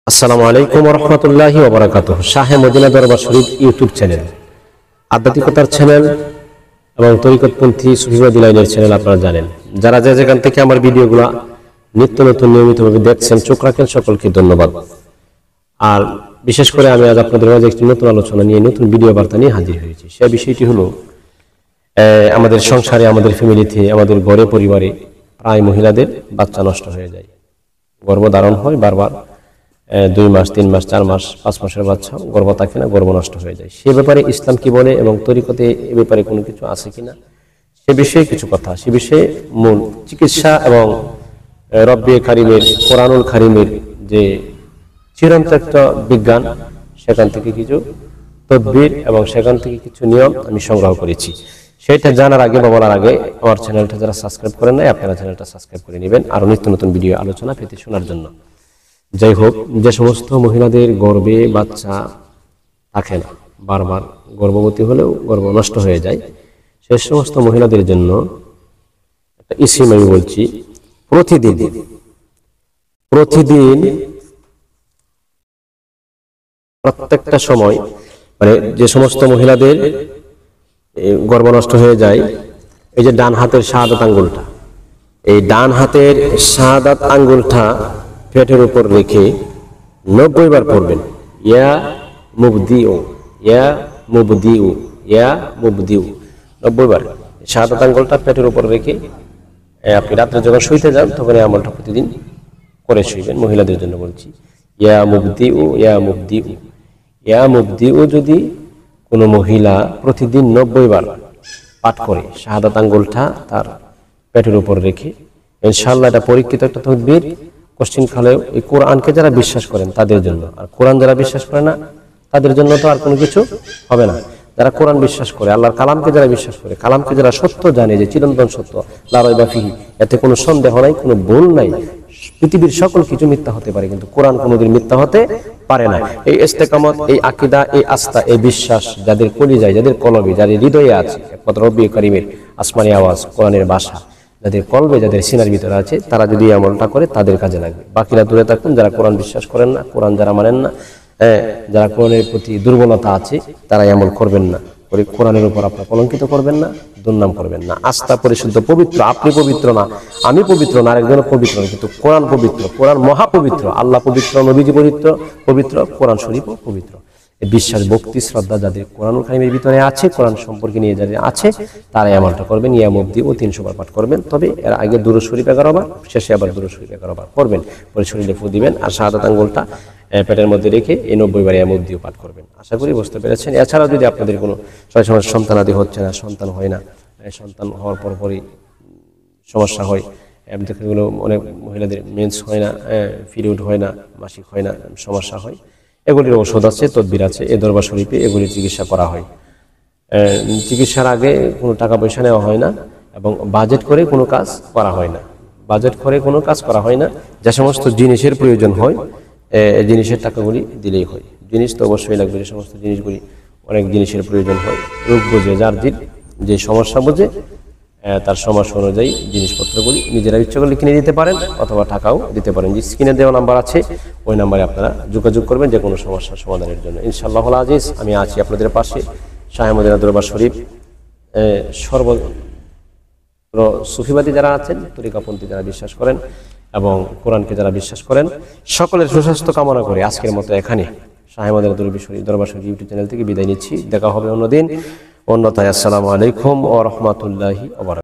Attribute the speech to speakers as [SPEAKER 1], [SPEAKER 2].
[SPEAKER 1] আসসালামু আলাইকুম ওয়া রাহমাতুল্লাহি ওয়া বারাকাতুহু। শাহে মদিনা দরবার শরীফ ইউটিউব চ্যানেল, আধ্যাত্মিকতার চ্যানেল এবং তরিকতপন্থী সুফিবাদী লাইনের চ্যানেল আপনারা জানেন। যারা যেখান থেকে আমার ভিডিওগুলো নিত্য নতুন নিয়মিতভাবে দেখছেন, চোখ রাখেন, সকলকে ধন্যবাদ। আর বিশেষ করে আমি আজ আপনাদের মাঝে একটি নতুন আলোচনা নিয়ে, নতুন ভিডিও বার্তা নিয়ে হাজির হয়েছি। সেই বিষয়টি হলো আমাদের সংসারে, আমাদের ফ্যামিলিতে, আমাদের ঘরে পরিবারে প্রায় মহিলাদের বাচ্চা নষ্ট হয়ে যায়, গর্ভধারণ হয় বারবার, 2 মাস 3 মাস 4 মাস 5 মাসের বাচ্চা গর্ভ থাকে না, গর্ভ নষ্ট হয়ে যায়। সে ব্যাপারে ইসলাম কি বলে এবং তরিকতে এ ব্যাপারে কোনো কিছু আছে কিনা, সে বিষয়ে কিছু কথা, সে বিষয়ে মূল চিকিৎসা এবং রব্বে কারিমের, কোরআনুল কারিমের যে চিরন্ত একটা বিজ্ঞান, সেখান থেকে কিছু তদবির এবং সেখান থেকে কিছু নিয়ম আমি সংগ্রহ করেছি। সেটা জানার আগে বা বলার আগে আমার চ্যানেলটা যারা সাবস্ক্রাইব করেন নাই, আপনারা চ্যানেলটা সাবস্ক্রাইব করে নেবেন আরো নিত্য নতুন ভিডিও আলোচনা পেতে শোনার জন্য। যাই হোক, যে সমস্ত মহিলাদের গর্ভে বাচ্চা থাকে না, বারবার গর্ভবতী হলেও গর্ভ নষ্ট হয়ে যায়, সে সমস্ত মহিলাদের জন্য একটা ইসিম আমি বলছি, প্রতিদিন প্রত্যেকটা সময়, মানে যে সমস্ত মহিলাদের গর্ভ নষ্ট হয়ে যায়, এই যে ডান হাতের শাহাদাত আঙ্গুলটা, এই ডান হাতের শাহাদাত আঙ্গুলটা পেটের উপর রেখে 90 বার পড়বেন, ইয়া মুবদিউ, ইয়া মুবদিউ, ইয়া মুবদিউ, 90 বার শাহাদাত আঙ্গুলটা পেটের উপর রেখে আপনি রাত্রে যখন শুইতে যান তখন এই আমলটা প্রতিদিন করে শুইবেন। মহিলাদের জন্য বলছি, ইয়া মুবদিউ, ইয়া মুবদিউ, ইয়া মুবদিউ। যদি কোনো মহিলা প্রতিদিন 90 বার পাঠ করে শাহাদাত আঙ্গুলটা তার পেটের উপর রেখে, ইনশাআল্লাহ এটা পরীক্ষিত একটা তদবির। কোশ্চিন খালেও এই কোরআনকে যারা বিশ্বাস করেন তাদের জন্য, আর কোরআন যারা বিশ্বাস করে না তাদের জন্য তো আর কোনো কিছু হবে না। যারা কোরআন বিশ্বাস করে, আল্লাহর কালামকে যারা বিশ্বাস করে, কালামকে যারা সত্য জানে, যে চিরন্তন সত্য, লা রাইবা ফিহি, এতে কোনো সন্দেহ নাই, কোনো ভুল নাই। পৃথিবীর সকল কিছু মিথ্যা হতে পারে, কিন্তু কোরআন কোনোদিন মিথ্যা হতে পারে না। এই ইস্তেকামত, এই আকীদা, এই আস্থা, এই বিশ্বাস যাদের কলিজায়, যাদের কলবে, যাদের হৃদয়ে আছে, একমাত্র রব্বে কারিমের আসমানি আওয়াজ, কোরআনের ভাষা যাদের কলবে, যাদের সিনার ভিতরে আছে, তারা যদি আমলটা করে তাদের কাজে লাগবে। বাকিরা দূরে থাকুন, যারা কোরআন বিশ্বাস করেন না, কোরআন যারা মানেন না, যারা কোরআনের প্রতি দুর্বলতা আছে, তারা আমল করবেন না। কোরআনের উপর আপনার কলঙ্কিত করবেন না, দুর্নাম করবেন না। আস্থা পরিশুদ্ধ, পবিত্র। আপনি পবিত্র না, আমি পবিত্র না, আরেকজন পবিত্র না, কিন্তু কোরআন পবিত্র, কোরআন মহাপবিত্র, আল্লাহ পবিত্র, নবীজি পবিত্র, কোরআন শরীফও পবিত্র। বিশ্বাস, ভক্তি, শ্রদ্ধা যাদের কোরআনুল কারিমের ভিতরে আছে, কোরআন সম্পর্কে নিয়ে যাদের আছে, তারাই আমলটা করবেন। ইয়া মুবদিউ 300 বার পাঠ করবেন। তবে এর আগে দুরূদ শরীফ 11 বার, শেষে আবার দুরূদ শরীফ 11 বার পড়বেন, পরে শরীরে ফু দিবেন, আর শাহাদাত আঙ্গুলটা পেটের মধ্যে রেখে এই 90 বার ইয়া মুবদিউ পাঠ করবেন। আশা করি বুঝতে পেরেছেন। এছাড়াও যদি আপনাদের কোনো সময় সন্তানাদি হচ্ছে না, সন্তান হয় না, সন্তান হওয়ার পরপরই সমস্যা হয়, যেগুলো অনেক মহিলাদের মেন্স হয় না, পিরিয়ড হয় না, মাসিক হয় না, সমস্যা হয়, এগুলির ঔষধ আছে, তদবির আছে, এই দরবার শরীফে এগুলির চিকিৎসা করা হয়। চিকিৎসার আগে কোনো টাকা পয়সা নেওয়া হয় না এবং বাজেট করে কোনো কাজ করা হয় না। যে সমস্ত জিনিসের প্রয়োজন হয়, জিনিসের টাকাগুলি দিলেই হয়। জিনিস তো অবশ্যই লাগবে, যে সমস্ত জিনিসগুলি, অনেক জিনিসের প্রয়োজন হয়। রোগ বোঝে, যার যে সমস্যা বোঝে, তার সমস্যা অনুযায়ী জিনিসপত্রগুলি নিজেরা ইচ্ছা করলে কিনে দিতে পারেন, অথবা টাকাও দিতে পারেন। যে স্ক্রিনে দেওয়া নাম্বার আছে, ওই নাম্বারে আপনারা যোগাযোগ করবেন যে কোনো সমস্যার সমাধানের জন্য। ইনশাআল্লাহুল আজিজ, আমি আছি আপনাদের পাশে। শাহে মদিনা দরবার শরীফ সর্ব সুফিবাদী যারা আছেন, তরিকাপন্থী যারা বিশ্বাস করেন এবং কোরআনকে যারা বিশ্বাস করেন, সকলের সুস্বাস্থ্য কামনা করে আজকের মতো এখানে শাহে মদিনা দরবার শরীফ ইউটিউব চ্যানেল থেকে বিদায় নিচ্ছি। দেখা হবে অন্যদিন, অন্যথায়। আসসালামু আলাইকুম ওয়া রাহমাতুল্লাহি ওয়া বারাকাতুহু।